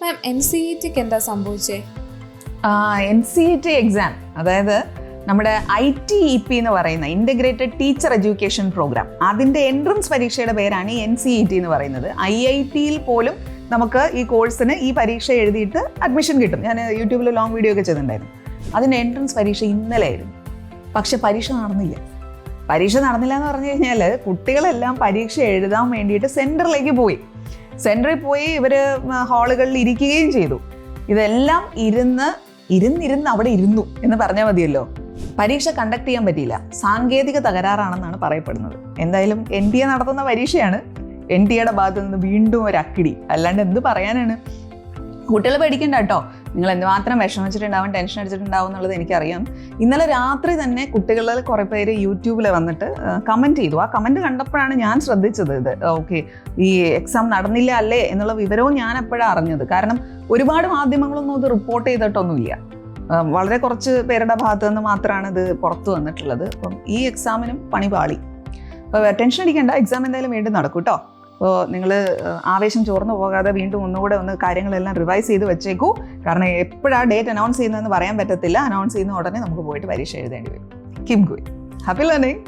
മാം NCET-ക്ക് എന്താ സംഭവിച്ചേ? NCET exam, അതായത് നമ്മുടെ ITEP എന്ന് പറയുന്ന ഇൻ്റഗ്രേറ്റഡ് ടീച്ചർ എഡ്യൂക്കേഷൻ പ്രോഗ്രാം, അതിൻ്റെ എൻട്രൻസ് പരീക്ഷയുടെ പേരാണ് ഈ NCET എന്ന് പറയുന്നത്. IIT-യിൽ പോലും നമുക്ക് ഈ കോഴ്സിന് ഈ പരീക്ഷ എഴുതിയിട്ട് അഡ്മിഷൻ കിട്ടും. ഞാൻ യൂട്യൂബിൽ ലോങ് വീഡിയോ ഒക്കെ ചെയ്തിട്ടുണ്ടായിരുന്നു. അതിൻ്റെ എൻട്രൻസ് പരീക്ഷ ഇന്നലെ ആയിരുന്നു. പക്ഷെ പരീക്ഷ നടന്നില്ല എന്ന് പറഞ്ഞു കഴിഞ്ഞാൽ കുട്ടികളെല്ലാം പരീക്ഷ എഴുതാൻ വേണ്ടിയിട്ട് സെൻറ്ററിലേക്ക് പോയി. സെൻറ്ററിൽ പോയി ഇവർ ഹാളുകളിൽ ഇരിക്കുകയും ചെയ്തു. ഇതെല്ലാം ഇരുന്ന് അവിടെ ഇരുന്നു എന്ന് പറഞ്ഞാൽ മതിയല്ലോ. പരീക്ഷ കണ്ടക്ട് ചെയ്യാൻ പറ്റിയില്ല. സാങ്കേതിക തകരാറാണെന്നാണ് പറയപ്പെടുന്നത്. എന്തായാലും NTA നടത്തുന്ന പരീക്ഷയാണ്. NTA ഭാഗത്ത് നിന്ന് വീണ്ടും ഒരു അക്കിടി, അല്ലാണ്ട് എന്ത് പറയാനാണ്. കുട്ടികൾ പേടിക്കണ്ട കേട്ടോ. നിങ്ങൾ എന്തുമാത്രം വിഷമിച്ചിട്ടുണ്ടാവും, ടെൻഷൻ അടിച്ചിട്ടുണ്ടാവും എന്നുള്ളത് എനിക്കറിയാം. ഇന്നലെ രാത്രി തന്നെ കുട്ടികളിൽ കുറേ പേര് യൂട്യൂബിൽ വന്നിട്ട് കമൻറ്റ് ചെയ്തു. ആ കമൻറ്റ് കണ്ടപ്പോഴാണ് ഞാൻ ശ്രദ്ധിച്ചത് ഇത് ഓക്കെ ഈ എക്സാം നടന്നില്ല അല്ലേ എന്നുള്ള വിവരവും ഞാൻ എപ്പോഴാണ് അറിഞ്ഞത്. കാരണം ഒരുപാട് മാധ്യമങ്ങളൊന്നും ഇത് റിപ്പോർട്ട് ചെയ്തിട്ടൊന്നുമില്ല. വളരെ കുറച്ച് പേരുടെ ഭാഗത്തു നിന്ന് മാത്രമാണ് ഇത് പുറത്തു വന്നിട്ടുള്ളത്. അപ്പം ഈ എക്സാമിനും പണി പാളി. അപ്പോൾ ടെൻഷൻ അടിക്കേണ്ട, എക്സാം എന്തായാലും വീണ്ടും നടക്കും കേട്ടോ. അപ്പോൾ നിങ്ങൾ ആവേശം ചോർന്നു പോകാതെ വീണ്ടും ഒന്നുകൂടെ കാര്യങ്ങളെല്ലാം റിവൈസ് ചെയ്ത് വെച്ചേക്കൂ. കാരണം എപ്പോഴാണ് ഡേറ്റ് അനൗൺസ് ചെയ്യുന്നതെന്ന് പറയാൻ പറ്റത്തില്ല. അനൗൺസ് ചെയ്യുന്ന ഉടനെ നമുക്ക് പോയിട്ട് പരീക്ഷ എഴുതേണ്ടി വരും. Keep going. Happy learning.